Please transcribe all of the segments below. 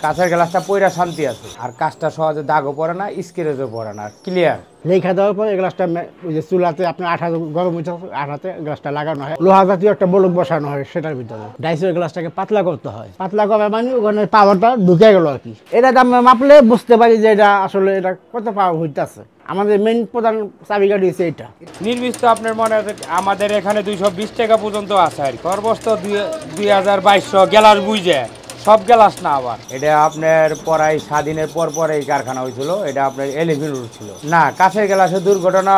কাঁচের গ্লাসটা পইরা শান্তি আছে, আর কাজটা সহজে দাগও পড়ে না, স্ক্রেচও পড়ে না, ক্লিয়ার। রেখা দেওয়ার পর এই গ্লাসটা ওই যে চুলাতে আপনার আঠা গরম হচ্ছে, আঠাতে গ্লাসটা লাগানো হয়, লোহা জাতীয় একটা বলক বসানো হয় সেটার ভিতরে। ডাইসের গ্লাসটাকে পাতলা করতে হয়, পাতলা করা মানে ওখানে পাওয়ারটা ঢুকে গেল আর কি। এটা আমরা মাপলে বুঝতে পারি যে এটা আসলে এটা কত পাওয়ার হইতেছে। আমাদের মেইন প্রধান চাবিকাঠি হচ্ছে এটা। নির্মিত আপনার মনে আমাদের এখানে 220 টাকা পর্যন্ত আছে আর কি। সর্বোচ্চ 2200 গ্লাস বুঝে, সব গ্লাস না। আবার এটা আপনার পরাই স্বাধীনের পর এই কারখানা হয়েছিল, এটা আপনার 11 রুট ছিল না। কাঁচের গ্লাসের দুর্ঘটনা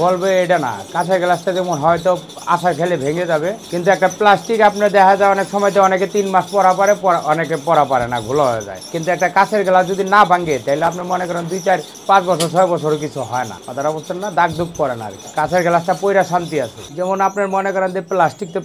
বলবে এটা না, কাঁচের গ্লাসটা যেমন হয়তো আশা খেলে ভেঙে যাবে, কিন্তু একটা প্লাস্টিক আপনার দেখা যায় অনেক সময় অনেকে 3 মাস পরা পারে, অনেকে পরা পারে না, ঘোলা হয়ে যায়। কিন্তু একটা কাঁচের গ্লাস যদি না ভাঙে তাহলে আপনি মনে করেন 2, 4, 5 বছর 6 বছরও কিছু হয় না, কথাটা বুঝছেন না, দাগ দুগ পড়ে না আর কি। কাঁচের গ্লাসটা পইরা শান্তি আছে। যেমন আপনার মনে করেন যে প্লাস্টিক তো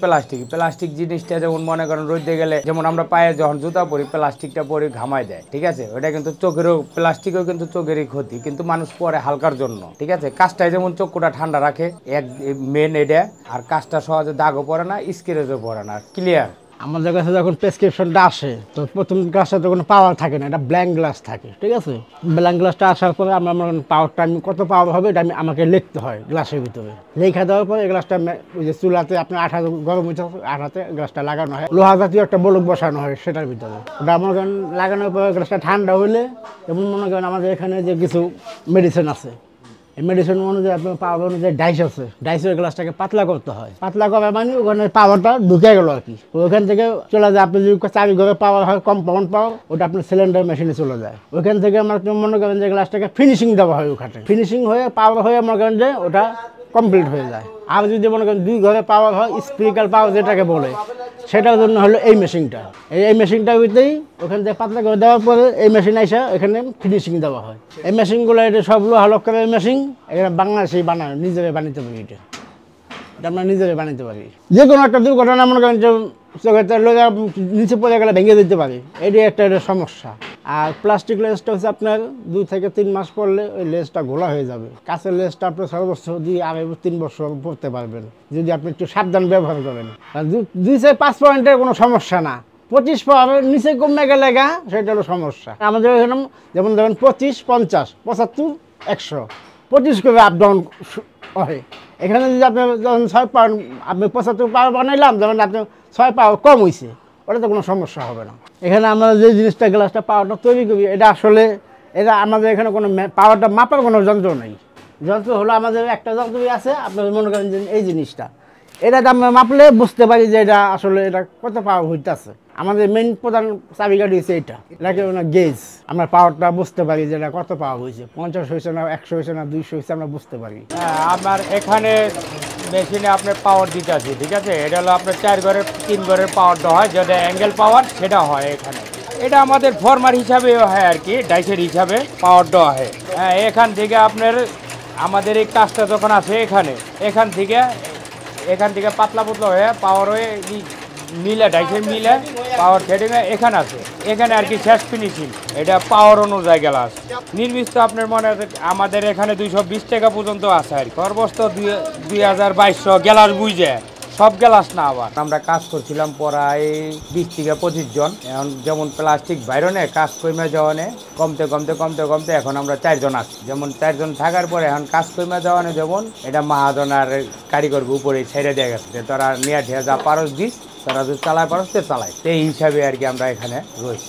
প্লাস্টিক জিনিসটা যেমন মনে করেন রোদে গেলে যেমন আমরা পায়ে যখন জুতা পরি প্লাস্টিকটা পরে ঘামায় দেয়, ঠিক আছে, ওটা কিন্তু চোখেরও, প্লাস্টিকও কিন্তু চোখেরই ক্ষতি, কিন্তু মানুষ পরে হালকার জন্য, ঠিক আছে। কাজটাই যেমন চক্ষুটা ঠান্ডা রাখে, এক মেন এটা, আর কাজটা সহজে দাগও পড়ে না, স্ক্রেচও পড়ে না, ক্লিয়ার। আমাদের কাছে যখন প্রেসক্রিপশনটা আসে তো প্রথম গ্লাসটা তো কোনো পাওয়ার থাকে না, এটা ব্ল্যাঙ্ক গ্লাস থাকে, ঠিক আছে। ব্ল্যাঙ্ক গ্লাসটা আসার পরে আমরা পাওয়ারটা কত পাওয়ার হবে এটা আমাকে লিখতে হয় গ্লাসের ভিতরে। লেখা দেওয়ার পরে এই গ্লাসটা ওই যে চুলাতে আপনার আঠা গরম হচ্ছে, আঠাতে গ্লাসটা লাগানো হয়, লোহা জাতীয় একটা বলক বসানো হয় সেটার ভিতরে। ওটা মনে করেন লাগানোর পরে গ্লাসটা ঠান্ডা হইলে, যেমন মনে করেন আমাদের এখানে যে কিছু মেডিসিন আছে, এই মেডিসিন অনুযায়ী আপনার পাওয়ার অনুযায়ী ডাইস আছে, ডাইসের গ্লাসটাকে পাতলা করতে হয়, পাতলা করা মানে ওখানে পাওয়ারটা ঢুকে গেল আর কি। ওইখান থেকে চলে যায়, আপনি যদি চাবি ঘরে পাওয়ার হয় কম্পাউন্ড পাওয়ার, ওটা আপনার সিলিন্ডার মেশিনে চলে যায়। ওইখান থেকে আমার মনে করেন যে গ্লাসটাকে ফিনিশিং দেওয়া হয়, ওখানে ফিনিশিং হয়ে পাওয়ার হয়ে মনে করেন যে ওটা কমপ্লিট হয়ে যায়। আর যদি মনে করেন 2 ঘরে পাওয়ার হয়, স্পিরিক্যাল পাওয়ার যেটাকে বলে, সেটার জন্য হলো এই মেশিনটা। এই মেশিনটার ভিতরেই ওখান থেকে পাতলা করে দেওয়ার পরে এই মেশিন এসে এখানে ফিনিশিং দেওয়া হয়। এই মেশিনগুলো এটা সব হলক করে মেশিন, এখানে বাংলাদেশেই বানায়, নিজেরাই বানাতে পারি। এটা আমরা নিজেরাই বানাতে পারি। যে কোনো একটা দুর্ঘটনা মনে করেন যে চোখেতে লোক নিচে পড়ে গেলে ভেঙে দিতে পারি, এটাই একটা সমস্যা। আর প্লাস্টিক লেসটা হচ্ছে আপনার 2 থেকে 3 মাস পরলে ওই লেসটা ঘোলা হয়ে যাবে। কাঁচের লেসটা আপনার সর্বোচ্চ 2-3 বছর পরতে পারবেন যদি আপনি একটু সাবধান ব্যবহার করেন। 2-5 পয়েন্টের কোনো সমস্যা না, 25 পয়েন্টের নিচে কমে গেলে সেটা হলো সমস্যা। আমাদের এখানে যেমন ধরেন 25, 50, 75, 100, 25 করে আপ ডাউন হয়। এখানে যদি আপনি যখন 6 পাউন্ড আপনি 75 পাউন্ড বানাইলাম, যেমন আপনি 6 পাউন্ড কম হয়েছে, ওটা তো কোনো সমস্যা হবে না। এখানে আমরা যে জিনিসটা গ্লাসটা পাওয়ারটা তৈরি করি, এটা আসলে এটা আমাদের এখানে কোনো পাওয়ারটা মাপার কোনো যন্ত্র নেই। যন্ত্র হলো আমাদের একটা যন্ত্রই আছে, আপনার মনে করেন যে এই জিনিসটা, এটা আমরা মাপলে বুঝতে পারি যে এটা আসলে এটা কত পাওয়ার হইতেছে। আমাদের মেইন প্রধান চাবিকাঠি হচ্ছে এটা, এটাকে গেজ। আমরা পাওয়ারটা বুঝতে পারি যে এটা কত পাওয়ার হয়েছে, 50 হয়েছে না, 100 হয়েছে না, 200 হয়েছে, আমরা বুঝতে পারি। আমার এখানে মেশিনে আপনার পাওয়ার দিতে আছে, ঠিক আছে। এটা হলো আপনার 4 ঘরের 3 ঘরের পাওয়ার দেওয়া হয়, যেটা অ্যাঙ্গেল পাওয়ার সেটা হয় এখানে। এটা আমাদের ফরমার হিসাবে হয় আর কি, ডাইসের হিসাবে পাওয়ার দেওয়া হয়। হ্যাঁ, এখান থেকে আপনার আমাদের এই কাজটা যখন আছে এখান থেকে পাতলা হয়ে পাওয়ার হয়ে মিলে, ডাইসের মিলে পাওয়ার থ্রেডিং এখানে আছে, এখানে আর কি শেষ ফিনিশিং। এটা পাওয়ার অনুযায়ী গ্লাস নির্মিত আপনার মনে আমাদের এখানে 220 টাকা পর্যন্ত আছে আর কি। সর্বোচ্চ 2200 গ্লাস বুঝে, সব গ্লাস না। আবার আমরা কাজ করছিলাম প্রায় 20 থেকে 25 জন। এখন যেমন প্লাস্টিক বাইরনে কাজ কমে যাওয়ানে কমতে এখন আমরা 4 জন আছি। যেমন 4 জন থাকার পরে এখন কাজ কমে যাওয়ানে যেমন এটা মহাজন আর কারিগর উপরে ছেড়ে দেওয়া গেছে, যে তোরা নিয়ে যা পারস দিস, তোরা যদি চালায় পারস তো চালায়, এই হিসাবে আর কি আমরা এখানে রয়েছি।